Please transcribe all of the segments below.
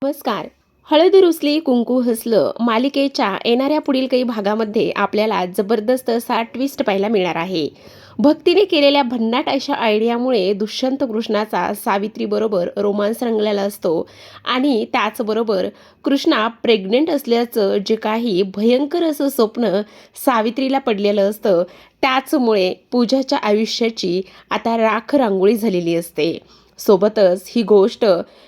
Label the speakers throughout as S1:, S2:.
S1: नमस्कार. हळद रुसली कुंकू हसलं मालिकेच्या येणाऱ्या पुढील काही भागामध्ये आपल्याला जबरदस्त असा ट्विस्ट पाहायला मिळणार आहे. भक्तीने केलेल्या भन्नाट अशा आयडियामुळे दुष्यंत कृष्णाचा सावित्रीबरोबर रोमांस रंगलेला असतो आणि त्याचबरोबर कृष्णा प्रेग्नेंट असल्याचं जे काही भयंकर असं स्वप्न सावित्रीला पडलेलं असतं त्याचमुळे पूजाच्या आयुष्याची आता राख रांगोळी झालेली असते. सोबतच ही गोष्ट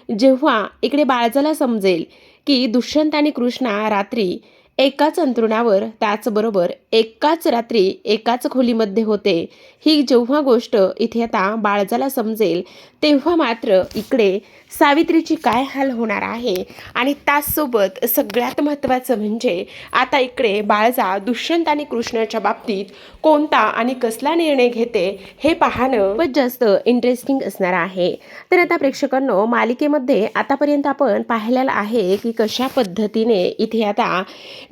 S1: जेव्हा इकडे बाळजाला समजेल की दुष्यंत आणि कृष्णा रात्री एकाच अंथरुणावर त्याचबरोबर एकाच रात्री एकाच खोलीमध्ये होते, ही जेव्हा गोष्ट इथे आता बाळजाला समजेल तेव्हा मात्र इकडे सावित्रीची काय हाल होणार आहे. आणि त्याचसोबत सगळ्यात महत्त्वाचं म्हणजे आता इकडे बाळजा दुष्यंत आणि कृष्णाच्या बाबतीत कोणता आणि कसला निर्णय घेते हे पाहणं खूपच जास्त इंटरेस्टिंग असणार आहे. तर आता प्रेक्षकांनो, मालिकेमध्ये आतापर्यंत आपण पाहिलेलं आहे की कशा पद्धतीने इथे आता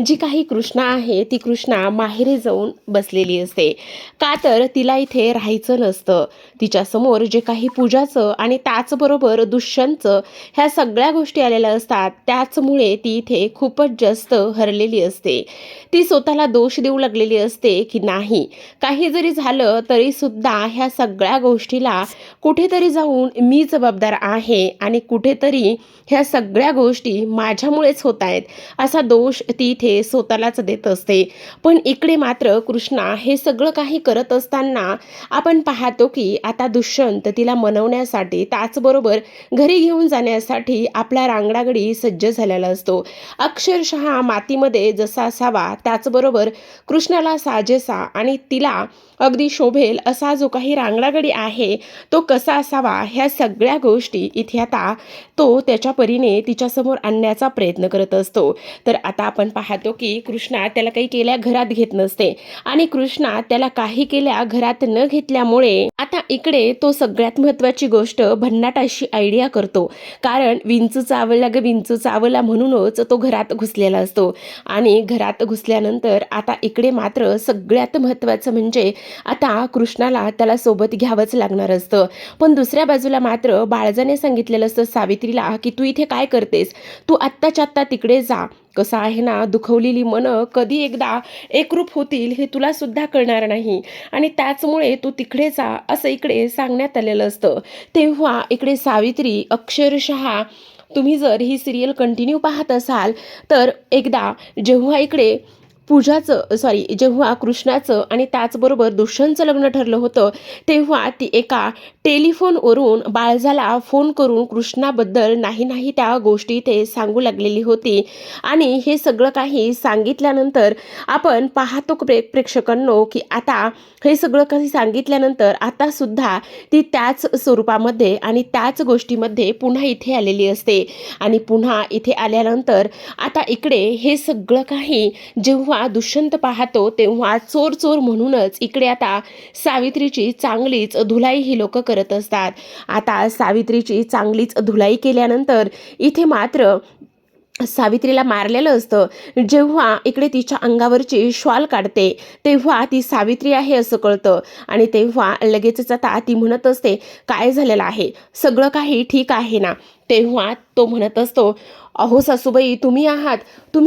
S1: जी काही कृष्णा आहे ती कृष्णा माहेरी जाऊन बसलेली असते. का तर तिला इथे राहायचं नसतं. तिच्यासमोर जे काही पूजाचं आणि त्याचबरोबर दुष्यंतचं ह्या सगळ्या गोष्टी आलेल्या असतात त्याचमुळे ती इथे खूपच जास्त हरलेली असते. ती स्वतःला दोष देऊ लागलेली असते की नाही, काही जरी झालं तरी सुद्धा ह्या सगळ्या गोष्टीला कुठेतरी जाऊन मी जबाबदार आहे आणि कुठेतरी ह्या सगळ्या गोष्टी माझ्यामुळेच होत आहेत असा दोष ती इथे स्वतःलाच देत असते. पण इकडे मात्र कृष्णा हे सगळं काही करत असताना आपण पाहतो की आता दुष्यंत तिला मनवण्यासाठी त्याचबरोबर घरी घेऊन जाण्यासाठी आपला रांगडागडी सज्ज झालेला असतो. अक्षरशः मातीमध्ये जसा असावा त्याचबरोबर कृष्णाला साजेसा आणि तिला अगदी शोभेल असा जो काही रांगडागडी आहे तो कसा असावा ह्या सगळ्या गोष्टी इथे आता तो त्याच्या परीने तिच्यासमोर आणण्याचा प्रयत्न करत असतो. तर आता आपण पाहतो की कृष्णा त्याला काही केल्या घरात घेत नसते आणि कृष्णा त्याला काही केल्या घरात न घेतल्यामुळे आता इकडे तो सगळ्यात महत्त्वाची गोष्ट भन्नाट अशी आयडिया करतो. कारण विंचू चावला ग विंचू चावला म्हणूनच तो घरात घुसलेला असतो. आणि घरात घुसल्यानंतर आता इकडे मात्र सगळ्यात महत्त्वाचं म्हणजे आता कृष्णाला त्याला सोबत घ्यावंच लागणार असतं. पण दुसऱ्या बाजूला मात्र बाळजाने सांगितलेलं असतं सावित्रीला की तू इथे काय करतेस, तू आत्ताच्या आत्ता तिकडे जा. कसं आहे ना, दुखवलेली मनं कधी एकदा एकरूप होतील हे तुला सुद्धा कळणार नाही आणि त्याचमुळे तू तिकडे जा असं इकडे सांगण्यात आलेलं असतं. तेव्हा इकडे सावित्री अक्षरशः तुम्ही जर ही सिरियल कंटिन्यू पाहत असाल तर एकदा जेव्हा इकडे जेव्हा कृष्णाचं आणि त्याचबरोबर दुष्यंतचं लग्न ठरलं होतं तेव्हा ती एका टेलिफोनवरून बाळजाला फोन करून कृष्णाबद्दल नाही त्या गोष्टी ते सांगू लागलेली होती. आणि हे सगळं काही सांगितल्यानंतर आपण पाहतो प्रेक्षकांनो की आता हे सगळं काही सांगितल्यानंतर आता सुद्धा ती त्याच स्वरूपामध्ये आणि त्याच गोष्टीमध्ये पुन्हा इथे आलेली असते. आणि पुन्हा इथे आल्यानंतर आता इकडे हे सगळं काही जेव्हा दुष्यंत पाहतो तेव्हा चोर चोर म्हणूनच इकडे आता सावित्रीची चांगलीच धुलाई ही लोक करत असतात. आता सावित्रीची चांगलीच धुलाई केल्यानंतर इथे मात्र सावित्रीला मारलेलं असतं. जेव्हा इकडे तिच्या अंगावरची शॉल काढते तेव्हा ती सावित्री आहे असं कळतं आणि तेव्हा लगेचच आता ती म्हणत असते काय झालेलं आहे, सगळं काही ठीक आहे ना. तेव्हा तो म्हणत असतो अहो सासूबाई, तुम्ही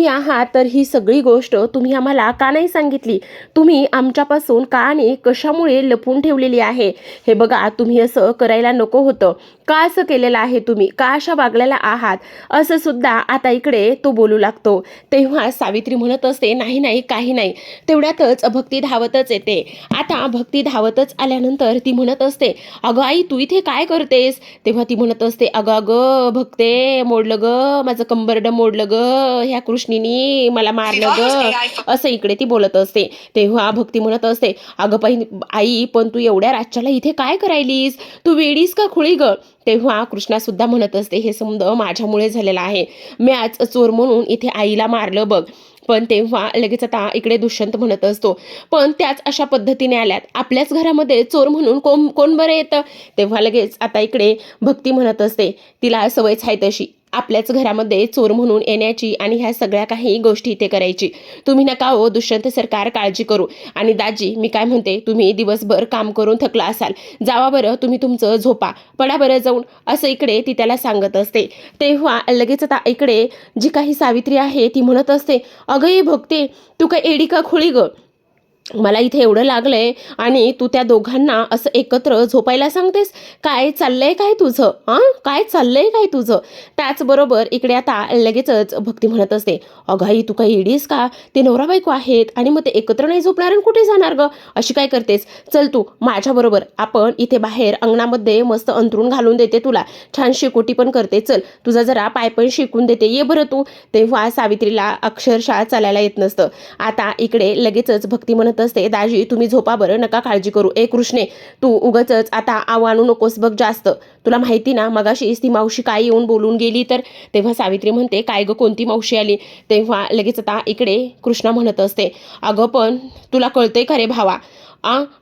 S1: आहात तर ही सगळी गोष्ट तुम्ही आम्हाला का नाही सांगितली, तुम्ही आमच्यापासून का आणि कशामुळे लपून ठेवलेली आहे. हे बघा, तुम्ही असं करायला नको होतं, का असं केलेलं आहे, तुम्ही का अशा वागलेला आहात असं सुद्धा आता इकडे तो बोलू लागतो. तेव्हा सावित्री म्हणत असते नाही काही नाही. तेवढ्यातच भक्ती धावतच येते. आता भक्ती धावतच आल्यानंतर ती म्हणत असते अगं आई, तू इथे काय करतेस. तेव्हा ती म्हणत असते अगं भक्ते, मोडलं ग माझं कंबरडं, मोडलं ग ह्या कृष्णीनी मला मारलं ग असं इकडे ती बोलत असते. तेव्हा भक्ती म्हणत असते अगं आई, पण तू एवढ्या रातच्याला इथे काय करायलीस, तू वेडीस का खुळी ग. तेव्हा कृष्णा सुद्धा म्हणत असते हे समज माझ्यामुळे झालेलं आहे, मी आज चोर म्हणून इथे आईला मारलं बघ. पण तेव्हा लगेच आता इकडे दुष्यंत म्हणत असतो पण त्याच अशा पद्धतीने आल्यात, आपल्याच घरामध्ये चोर म्हणून कोण बरं येतं. तेव्हा लगेच आता इकडे भक्ती म्हणत असते तिला सवयच आहे तशी, आपल्याच घरामध्ये चोर म्हणून येण्याची आणि ह्या सगळ्या काही गोष्टी इथे करायची. तुम्ही नका हो दुष्यंत सरकार काळजी करू. आणि दाजी मी काय म्हणते, तुम्ही दिवसभर काम करून थकला असाल, जावा बरं तुम्ही तुमचं झोपा, पडा बरं जाऊन, असं इकडे ती त्याला सांगत असते. तेव्हा लगेच आता इकडे जी काही सावित्री आहे ती म्हणत असते, अगं ये भक्ते, तू काय एडी का खोळी ग, मला इथे एवढं लागलंय आणि तू त्या दोघांना असं एकत्र झोपायला सांगतेस, काय चाललंय काय तुझं, काय चाललंय काय तुझं. त्याचबरोबर इकडे आता लगेचच भक्ती म्हणत असते, अगं आई तू काय येडीस का, ते नवरा बायको आहेत आणि मग ते एकत्र नाही झोपणार आणि कुठे जाणार ग, अशी काय करतेस, चल तू माझ्याबरोबर, आपण इथे बाहेर अंगणामध्ये मस्त अंथरूण घालून देते तुला, छान शेकोटी पण करते, चल तुझा जरा पाय पण शिकून देते, ये बरं तू. तेव्हा सावित्रीला अक्षरशः चालायला येत नसतं. आता इकडे लगेचच भक्ती म्हणत असते, दाजी तुम्ही झोपा बरं, नका काळजी करू. ए कृष्णे, तू उगाचच आता आव आणू नकोस बघ जास्त, तुला माहिती ना मगाशीच ती मावशी काय येऊन बोलून गेली तर. तेव्हा सावित्री म्हणते, काय ग कोणती मावशी आली. तेव्हा लगेच आता इकडे कृष्णा म्हणत असते, अगं पण तुला कळतंय का रे भावा,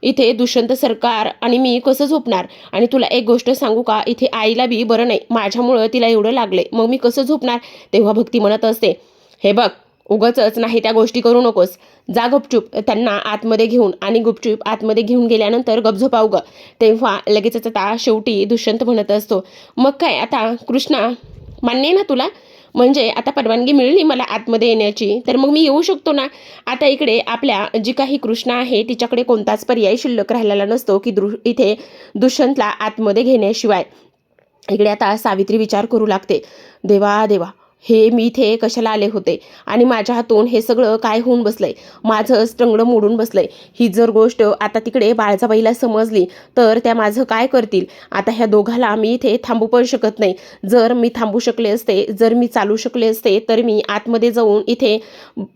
S1: इथे दुष्यंत सरकार आणि मी कसं झोपणार. आणि तुला एक गोष्ट सांगू का, इथे आईला बी बरं नाही, माझ्यामुळं तिला एवढं लागलंय, मग मी कसं झोपणार. तेव्हा भक्ती म्हणत असते, हे बघ उगाचच नाही त्या गोष्टी करू नकोस, जा गपचूप त्यांना आतमध्ये घेऊन, आणि गुपचूप आतमध्ये घेऊन गेल्यानंतर गपझोपाव ग. तेव्हा लगेचच आता शेवटी दुष्यंत म्हणत असतो, मग काय आता कृष्णा, मान्य आहे ना तुला, म्हणजे आता परवानगी मिळली मला आतमध्ये येण्याची, तर मग मी येऊ शकतो ना. आता इकडे आपल्या जी काही कृष्णा आहे तिच्याकडे कोणताच पर्याय शिल्लक राहिलेला नसतो की इथे दुष्यंतला आतमध्ये घेण्याशिवाय. इकडे आता सावित्री विचार करू लागते, देवा देवा, हे मी इथे कशाला आले होते आणि माझ्या हातून हे सगळं काय होऊन बसलंय, माझं टंगडं मोडून बसलंय. ही जर गोष्ट आता तिकडे बाळजाबाईला समजली तर त्या माझं काय करतील. आता ह्या दोघाला मी इथे थांबू पण शकत नाही. जर मी थांबू शकले असते, जर मी चालू शकले असते, तर मी आतमध्ये जाऊन इथे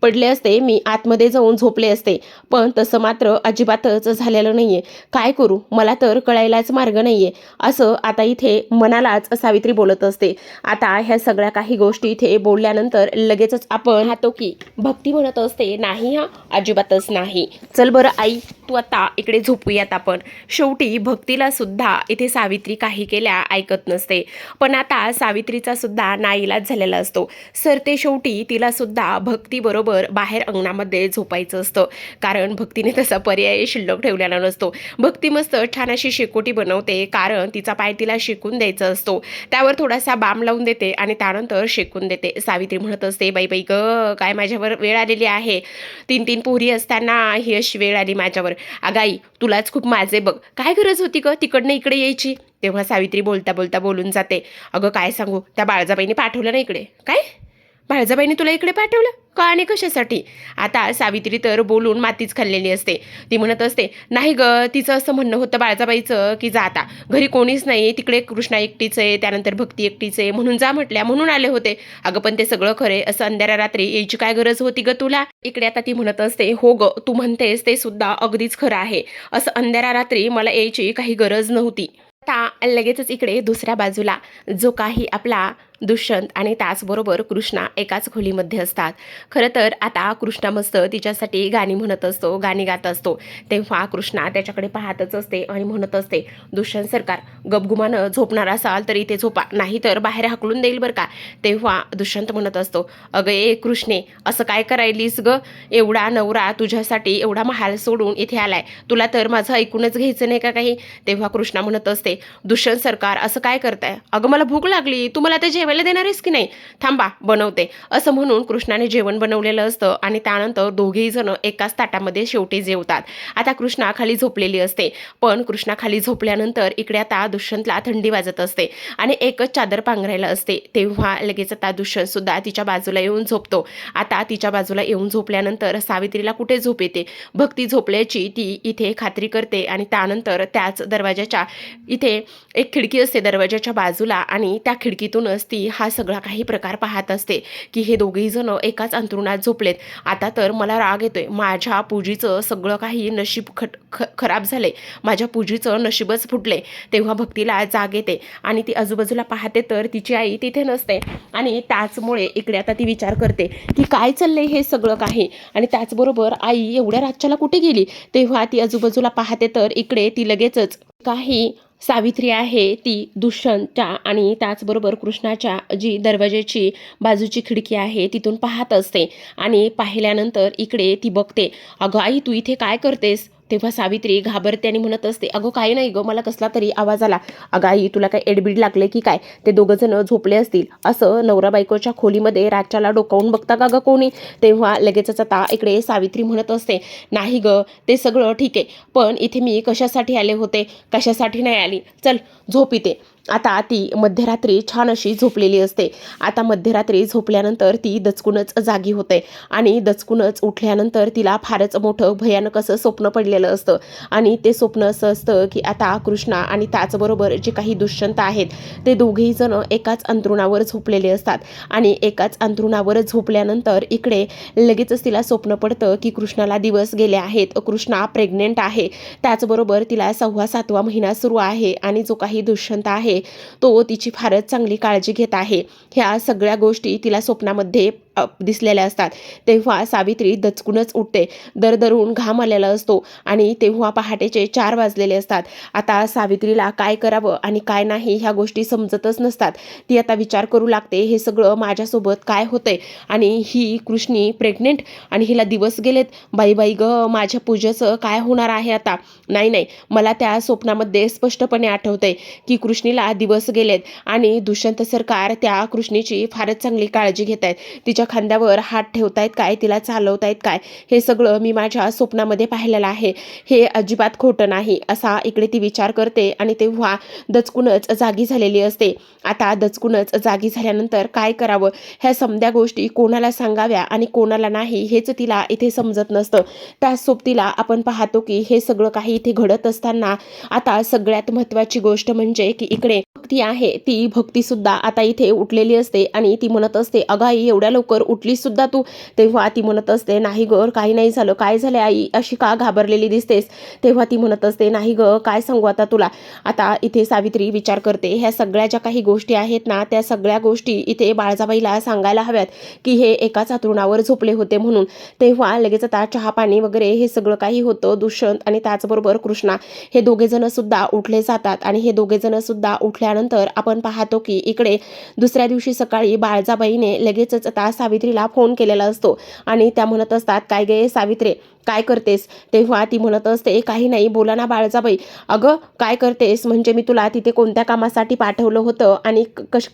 S1: पडले असते, मी आतमध्ये जाऊन झोपले असते. पण तसं मात्र अजिबातच झालेलं नाहीये. काय करू मला तर कळायलाच मार्ग नाहीये, असं आता इथे मनालाच सावित्री बोलत असते. आता ह्या सगळ्या काही गोष्टी इथे बोलल्यानंतर लगेचच आपण पाहतो की भक्ती म्हणत असते, नाही अजिबातच नाही, चल बरं आई तू आता इकडे झोपूयात आपण. शेवटी भक्तीला सुद्धा इथे सावित्री काही केल्या ऐकत नसते, पण आता सावित्रीचा सुद्धा नाईलाज झालेला असतो. सरते शेवटी तिला सुद्धा भक्ती बरोबर बाहेर अंगणामध्ये झोपायचं असतं, कारण भक्तीने तसा पर्याय शिल्लक ठेवलेला नसतो. भक्ती मस्त छान अशी शेकोटी बनवते, कारण तिचा पाय तिला शेकून द्यायचा असतो, त्यावर थोडासा बाम लावून देते आणि त्यानंतर शेकून देते. सावित्री म्हणत असते, बाई बाई ग, काय माझ्यावर वेळ आलेली आहे, 3-3 पोरी असताना ही अशी वेळ आली माझ्यावर. अगाई तुलाच खूप माझे बघ, काय गरज होती ग तिकडनं इकडे यायची. तेव्हा सावित्री बोलता बोलता बोलून जाते, अगं काय सांगू, त्या बाळजाबाईने पाठवलं ना इकडे. काय बाळजाबाईने तुला इकडे पाठवलं का आणि कशासाठी. आता सावित्री तर बोलून मातीच खाल्लेली असते. ती म्हणत असते, नाही ग, तिचं असं म्हणणं होतं बाळजाबाईचं की जा आता, घरी कोणीच नाही, तिकडे कृष्णा एकटीच आहे, त्यानंतर भक्ती एकटीच आहे, म्हणून जा म्हटल्या म्हणून आले होते. अगं पण ते सगळं खरे, असं अंधाऱ्या रात्री यायची काय गरज होती ग तुला. इकडे आता ती म्हणत असते, हो ग तू म्हणतेस ते सुद्धा अगदीच खरं आहे, असं अंधाऱ्या रात्री मला यायची काही गरज नव्हती. आता लगेचच इकडे दुसऱ्या बाजूला जो काही आपला दुष्यंत आणि त्याचबरोबर कृष्णा एकाच खोलीमध्ये असतात. खरं तर आता कृष्णा मस्त तिच्यासाठी गाणी म्हणत असतो, गाणी गात असतो. तेव्हा कृष्णा त्याच्याकडे पाहतच असते आणि म्हणत असते, दुष्यंत सरकार गपगुमानं झोपणार असाल तर इथे झोपा, नाही तर बाहेर हाकलून देईल बरं का. तेव्हा दुष्यंत म्हणत असतो, अगं ए कृष्णे, असं काय करायलीस ग, एवढा नवरा तुझ्यासाठी एवढा महाल सोडून इथे आलाय, तुला तर माझं ऐकूनच घ्यायचं नाही का काही. तेव्हा कृष्णा म्हणत असते, दुष्यंत सरकार असं काय करताय, अगं मला भूक लागली, तुम्हाला ते जेवायला देणार आहेस की नाही, थांबा बनवते. असं म्हणून कृष्णाने जेवण बनवलेलं असतं आणि त्यानंतर दोघेही जण एकाच ताटामध्ये शेवटी जेवतात. आता कृष्णा खाली झोपलेली असते, पण कृष्णा खाली झोपल्यानंतर इकडे आता दुष्यंतला थंडी वाजत असते आणि एकच चादर पांघरायला असते. तेव्हा लगेच आता दुष्यंत सुद्धा तिच्या बाजूला येऊन झोपतो. आता तिच्या बाजूला येऊन झोपल्यानंतर सावित्रीला कुठे झोप येते, भक्ती झोपल्याची ती इथे खात्री करते आणि त्यानंतर त्याच दरवाजाच्या इथे एक खिडकी असते दरवाजाच्या बाजूला, आणि त्या खिडकीतूनच ती हा सगळा काही प्रकार पाहत असते की हे दोघेही जण एकाच अंथरुणात झोपलेत. आता तर मला राग येतोय, माझ्या पूजीचं सगळं काही नशीब खराब झालंय, माझ्या पूजीचं नशीबच फुटले. तेव्हा भक्तीला जाग येते आणि ती आजूबाजूला पाहते तर तिची आई तिथे नसते, आणि त्याचमुळे इकडे आता ती विचार करते की काय चाललंय हे सगळं काही, आणि त्याचबरोबर आई एवढ्या रातच्याला कुठे गेली. तेव्हा ती आजूबाजूला पाहते तर इकडे ती लगेचच काही सावित्री आहे ती दुष्यंतच्या आणि त्याचबरोबर कृष्णाच्या जी दरवाजाची बाजूची खिडकी आहे तिथून पाहत असते आणि पाहिल्यानंतर इकडे ती बघते. अगं आई, तू इथे काय करतेस? तेव्हा सावित्री घाबरते आणि म्हणत असते, अगं काही नाही गं, मला कसला तरी आवाज आला. अगं आई, तुला काय एडबीड लागले की काय? ते दोघं जण झोपले असतील. असं नवरा बायकोच्या खोलीमध्ये रातच्याला डोकावून बघता का गं कोणी? तेव्हा लगेचच आता इकडे सावित्री म्हणत असते, नाही गं, ते सगळं ठीक आहे, पण इथे मी कशासाठी आले होते, कशासाठी नाही आली, चल झोप इथे. आता ती मध्यरात्री छान अशी झोपलेली असते. आता मध्यरात्री झोपल्यानंतर ती दचकूनच जागी होते आणि दचकूनच उठल्यानंतर तिला फारच मोठं भयानक असं स्वप्न पडलेलं असतं. आणि ते स्वप्न असं असतं की आता कृष्णा आणि त्याचबरोबर जे काही दुष्यंत आहेत ते दोघेही जण एकाच अंथरुणावर झोपलेले असतात. आणि एकाच अंथरुणावर झोपल्यानंतर इकडे लगेचच तिला स्वप्न पडतं की कृष्णाला दिवस गेले आहेत, कृष्णा प्रेग्नेंट आहे, त्याचबरोबर तिला 6वा-7वा महिना सुरू आहे आणि जो काही दुष्यंत आहे तो तिची फारच चांगली काळजी घेत आहे. ह्या सगळ्या गोष्टी तिला स्वप्नामध्ये दिसलेल्या असतात. तेव्हा सावित्री दचकूनच उठते. दरदरून घाम आलेला असतो आणि तेव्हा पहाटेचे 4 वाजलेले असतात. आता सावित्रीला काय करावं आणि काय नाही ह्या गोष्टी समजतच नसतात. ती आता विचार करू लागते, हे सगळं माझ्यासोबत काय होतंय आणि ही कृष्णी प्रेग्नेंट आणि हिला दिवस गेलेत. बाई बाई ग, माझ्या पूजेचं काय होणार आहे आता? नाही, मला त्या स्वप्नामध्ये स्पष्टपणे आठवतंय की कृष्णीला दिवस गेलेत आणि दुष्यंत सरकार त्या कृष्णीची फारच चांगली काळजी घेत आहेत. तिच्या खांद्यावर हात ठेवतायत काय, तिला चालवतायत काय, हे सगळं मी माझ्या स्वप्नामध्ये पाहिलेलं आहे. हे अजिबात खोटं नाही, असा इकडे ती विचार करते आणि तेव्हा दचकूनच जागी झालेली असते. आता दचकूनच जागी झाल्यानंतर काय करावं, ह्या समध्या गोष्टी कोणाला सांगाव्या आणि कोणाला नाही हेच तिला इथे समजत नसतं. त्या सोबतीला आपण पाहतो की हे सगळं काही इथे घडत असताना आता सगळ्यात महत्त्वाची गोष्ट म्हणजे की इकडे भक्ती आहे, ती भक्ती सुद्धा आता इथे उठलेली असते आणि ती म्हणत असते, अगं आई, एवढ्या लवकर उठलीस सुद्धा तू? तेव्हा ती म्हणत असते, नाही ग, काही नाही झालं. काय झालं आई, अशी का घाबरलेली दिसतेस? तेव्हा ती म्हणत असते, नाही ग, काय सांगू आता तुला. आता इथे सावित्री विचार करते, ह्या सगळ्या ज्या काही गोष्टी आहेत ना त्या सगळ्या गोष्टी इथे बाळजाबाईला सांगायला हव्यात की हे एकाच अंथरुणावर झोपले होते म्हणून. तेव्हा लगेच आता चहा पाणी वगैरे हे सगळं काही होतं. दुष्यंत आणि त्याचबरोबर कृष्णा हे दोघे जण सुद्धा उठले जातात आणि हे दोघे जण सुद्धा उठल्यानंतर आपण पाहतो की इकडे दुसऱ्या दिवशी सकाळी बाळजाबाईने लगेचच आता सावित्रीला फोन केलेला असतो आणि त्या म्हणत असतात, काय गे सावित्रे, काय करतेस? तेव्हा ती म्हणत असते, काही नाही, बोला ना बाळजाबाई. अगं काय करतेस म्हणजे मी तुला तिथे कोणत्या कामासाठी पाठवलं होतं आणि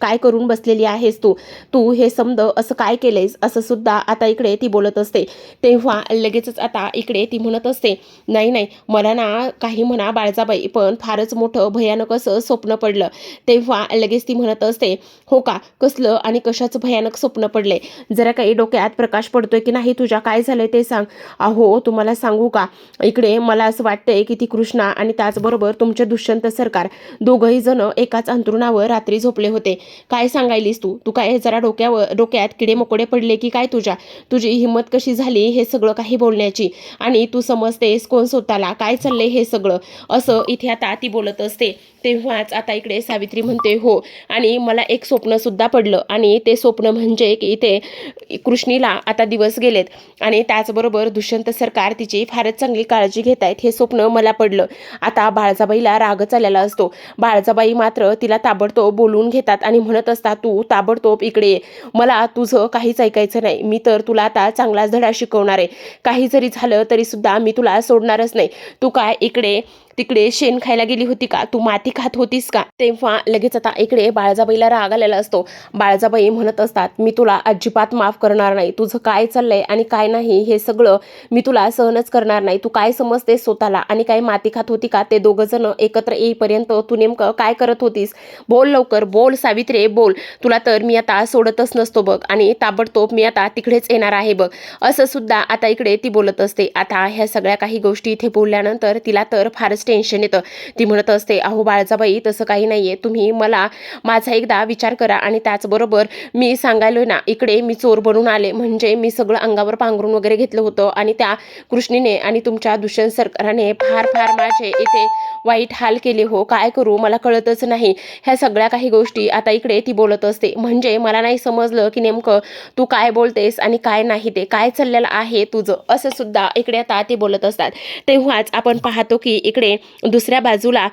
S1: काय करून बसलेली आहेस तू? तू हे समज असं काय केलेस, असं सुद्धा आता इकडे ती बोलत असते. तेव्हा लगेचच आता इकडे ती म्हणत असते, नाही, मला ना काही म्हणा बाळजाबाई, पण फारच मोठं भयानक असं स्वप्न पडलं. तेव्हा लगेच ती म्हणत असते, हो का, कसलं आणि कशाचं भयानक स्वप्न पडले? जरा काही डोक्यात प्रकाश पडतोय की नाही तुझ्या, काय झालंय ते सांग. अहो तुम्हाला सांगू का, इकडे मला असं वाटतंय की ती कृष्णा आणि त्याचबरोबर तुमचे दुष्यंत सरकार दोघंही जण एकाच अंथरुणावर रात्री झोपले होते. काय सांगायलीस तू काय जरा डोक्यात किडे मकोडे पडले की काय तुझ्या? तुझी हिंमत कशी झाली हे सगळं काही बोलण्याची? आणि तू समजतेस कोण स्वतःला? काय चाललंय हे सगळं? असं इथे आता ती बोलत असते. तेव्हाच आता इकडे सावित्री म्हणते, हो, आणि मला एक स्वप्न सुद्धा पडलं आणि ते स्वप्न म्हणजे की इथे कृष्णीला आता दिवस गेलेत आणि त्याचबरोबर दुष्यंत सरकार तिची फारच चांगली काळजी घेत आहेत, हे स्वप्न मला पडलं. आता बाळजाबाईला रागच आलेला असतो. बाळजाबाई मात्र तिला ताबडतोब बोलून घेतात आणि म्हणत असतात, तू ताबडतोब इकडे ये, मला तुझं काहीच ऐकायचं नाही. मी तर तुला आता चांगलाच धडा शिकवणार आहे. काही जरी झालं तरी सुद्धा मी तुला सोडणारच नाही. तू काय इकडे तिकडे शेण खायला गेली होती का? तू माती खात होतीस का? तेव्हा लगेच आता इकडे बाळजाबाईला राग आलेला असतो. बाळजाबाई म्हणत असतात, मी तुला अजिबात माफ करणार नाही. तुझं काय चाललंय आणि काय नाही हे सगळं मी तुला सहनच करणार नाही. तू काय समजतेस स्वतःला आणि काय माती खात होती का? ते दोघं जण एकत्र येईपर्यंत तू नेमकं काय करत होतीस? बोल लवकर, बोल सावित्रे, बोल. तुला तर मी आता सोडतच नसतो बघ आणि ताबडतोब मी आता तिकडेच येणार आहे बघ, असं सुद्धा आता इकडे ती बोलत असते. आता ह्या सगळ्या काही गोष्टी इथे बोलल्यानंतर तिला तर फारच टेन्शन येतं. ती म्हणत असते, अहो बाळजाबाई, तसं काही नाहीये, तुम्ही मला माझा एकदा विचार करा. आणि त्याचबरोबर मी सांगायलोय ना, इकडे मी चोर बनून आले म्हणजे मी सगळं अंगावर पांघरून वगैरे घेतलं होतं आणि त्या कृष्णीने आणि तुमच्या दुष्यंत सरकाराने फार माझे इथे वाईट हाल केले हो. काय करू मला कळतच नाही. ह्या सगळ्या काही गोष्टी आता इकडे ती बोलत असते. म्हणजे मला नाही समजलं की नेमकं तू काय बोलतेस आणि काय नाही, ते काय चाललेलं आहे तुझं, असं सुद्धा इकडे आता ते बोलत असतात. तेव्हाच आपण पाहतो की इकडे दुसऱ्या बाजूला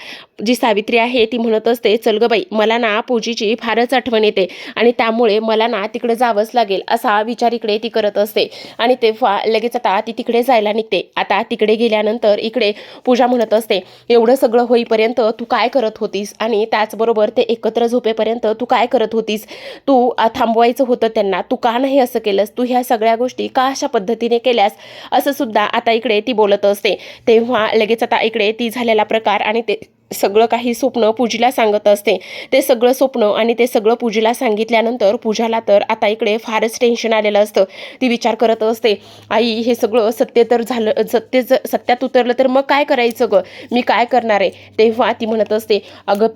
S1: जी सावित्री आहे ती म्हणत असते, चल ग बाई, मला ना पूजीची फारच आठवण येते आणि त्यामुळे मला ना तिकडे जावंच लागेल असा विचार इकडे ती करत असते. आणि तेव्हा लगेच आता ती तिकडे जायला निघते. आता तिकडे गेल्यानंतर इकडे पूजा म्हणत असते, एवढं सगळं होईपर्यंत तू काय करत होतीस आणि त्याचबरोबर ते एकत्र झोपेपर्यंत तू काय करत होतीस? तू थांबवायचं होतं त्यांना, तू का नाही असं केलंस? तू ह्या सगळ्या गोष्टी का अशा पद्धतीने केल्यास? असं सुद्धा आता इकडे ती बोलत असते. तेव्हा लगेच आता इकडे ती झालेला प्रकार आणि ते सगळं काही स्वप्न पूजीला सांगत असते. ते सगळं स्वप्न आणि ते सगळं पूजीला सांगितल्यानंतर पूजाला तर आता इकडे फारच टेन्शन आलेलं असतं. ती विचार करत असते, आई हे सगळं सत्य तर झालं, सत्यात उतरलं तर मग काय करायचं ग? मी काय करणार आहे? तेव्हा ती म्हणत असते, अगं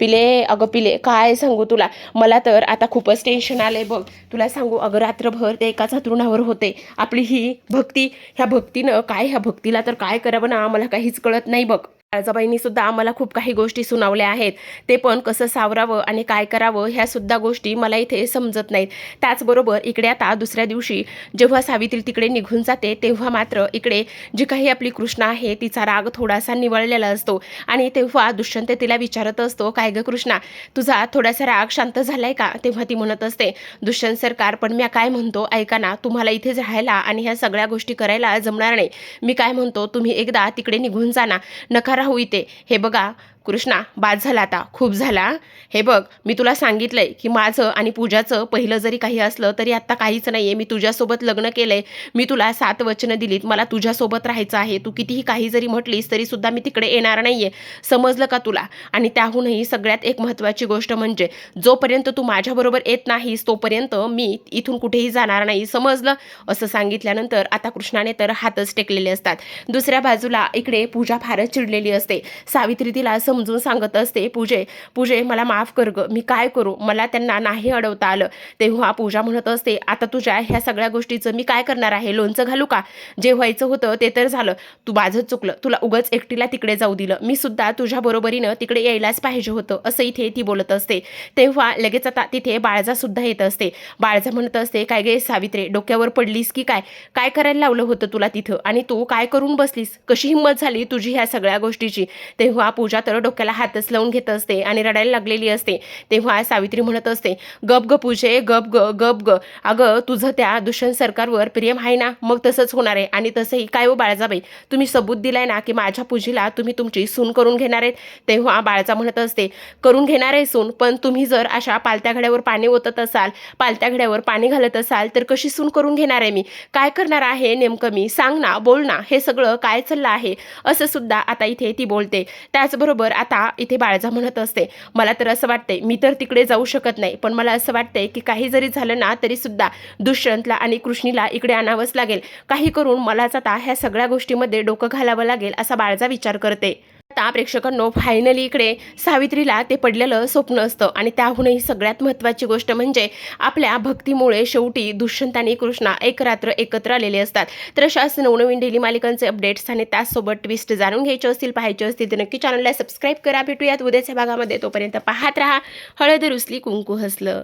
S1: पिले काय सांगू तुला, मला तर आता खूपच टेन्शन आलंय बघ. तुला सांगू, अगं रात्रभर ते एकाच अंथरुणावर होते. आपली ही भक्ती, ह्या भक्तीनं काय, ह्या भक्तीला तर काय करावं ना मला काहीच कळत नाही बघ. आळजाबाईंनी सुद्धा आम्हाला खूप काही गोष्टी सुनावल्या आहेत, ते पण कसं सावरावं आणि काय करावं ह्या सुद्धा गोष्टी मला इथे समजत नाहीत. त्याचबरोबर इकडे आता दुसऱ्या दिवशी जेव्हा सावित्री तिकडे निघून जाते तेव्हा मात्र इकडे जी काही आपली कृष्णा आहे तिचा राग थोडासा निवळलेला असतो. आणि तेव्हा दुष्यंत तिला विचारत असतो, काय ग कृष्णा, तुझा थोडासा राग शांत झालाय का? तेव्हा ती म्हणत असते, दुष्यंत सरकार, पण मी काय म्हणतो ऐका ना, तुम्हाला इथे राहायला आणि ह्या सगळ्या गोष्टी करायला जमणार नाही. मी काय म्हणतो, तुम्ही एकदा तिकडे निघून जा ना, नका राहू इथे. हे बघा कृष्णा, बाद झाला आता, खूप झाला. हे बघ, मी तुला सांगितलंय की माझं आणि पूजाचं पहिलं जरी काही असलं तरी आत्ता काहीच नाहीये. मी तुझ्यासोबत लग्न केलंय, मी तुला 7 वचनं दिलीत, मला तुझ्यासोबत राहायचं आहे. तू कितीही काही जरी म्हटलीस तरी सुद्धा मी तिकडे येणार नाहीये, समजलं का तुला? आणि त्याहूनही सगळ्यात एक महत्त्वाची गोष्ट म्हणजे जोपर्यंत तू माझ्याबरोबर येत नाहीस तोपर्यंत मी इथून कुठेही जाणार नाही, समजलं? असं सांगितल्यानंतर आता कृष्णाने तर हातच टेकलेले असतात. दुसऱ्या बाजूला इकडे पूजा फारच चिडलेली असते. सावित्री तिला समजून सांगत असते, पूजे मला माफ कर ग, मी काय करू, मला त्यांना नाही अडवता आलं. तेव्हा पूजा म्हणत असते, आता तुझ्या ह्या सगळ्या गोष्टीचं मी काय करणार आहे? लोणचं घालू का? जे व्हायचं होतं ते तर झालं, तू माझं चुकलं, तुला उगाच एकटीला तिकडे जाऊ दिलं, मी सुद्धा तुझ्या बरोबरीनं तिकडे यायलाच पाहिजे होतं, असं इथे ती बोलत असते. तेव्हा लगेच आता तिथे बाळजा सुद्धा येत असते. बाळजा म्हणत असते, काय गे सावित्री, डोक्यावर पडलीस की काय? काय करायला लावलं होतं तुला तिथं आणि तू काय करून बसलीस? कशी हिंमत झाली तुझी ह्या सगळ्या गोष्टीची? तेव्हा पूजा तर डोक्याला हातच लावून घेत असते आणि रडायला लागलेली असते. तेव्हा सावित्री म्हणत असते, गप ग पूजे, गप ग. अगं तुझं त्या दुष्यंत सरकारवर प्रेम आहे ना, मग तसंच होणार आहे. आणि तसंही काय हो बाळजाबाई, तुम्ही सबूत दिलाय ना की माझ्या पूजीला तुम्ही तुमची सून करून घेणार आहेत. तेव्हा बाळजा म्हणत असते, करून घेणार आहे सून, पण तुम्ही जर अशा पालत्या घड्यावर पाणी ओतत असाल, पालत्या घड्यावर पाणी घालत असाल तर कशी सून करून घेणार आहे मी? काय करणार आहे नेमकं मी? सांग ना, बोल ना, हे सगळं काय चाललं आहे? असं सुद्धा आता इथे ती बोलते. त्याचबरोबर आता इथे बाळजा म्हणत असते, मला तर असं वाटतंय मी तर तिकडे जाऊ शकत नाही, पण मला असं वाटतंय की काही जरी झालं ना तरी सुद्धा दुष्यंतला आणि कृष्णीला इकडे आणावंच लागेल. काही करून मलाच आता ह्या सगळ्या गोष्टीमध्ये डोकं घालावं लागेल असा बाळजा विचार करते. आता प्रेक्षकांनो, फायनली इकडे सावित्रीला ते पडलेलं स्वप्न असतं आणि त्याहूनही सगळ्यात महत्त्वाची गोष्ट म्हणजे आपल्या भक्तीमुळे शेवटी दुष्यंत आणि कृष्णा एक रात्र एकत्र आलेले असतात. तर अशाच नवनवीन डेली मालिकांचे अपडेट्स आणि त्याचसोबत ट्विस्ट जाणून घ्यायचे असतील, पाहायचे असतील तर नक्की चॅनलला सबस्क्राईब करा. भेटूयात उद्याच्या भागामध्ये. तोपर्यंत पाहत राहा हळद रुसली कुंकू हसलं.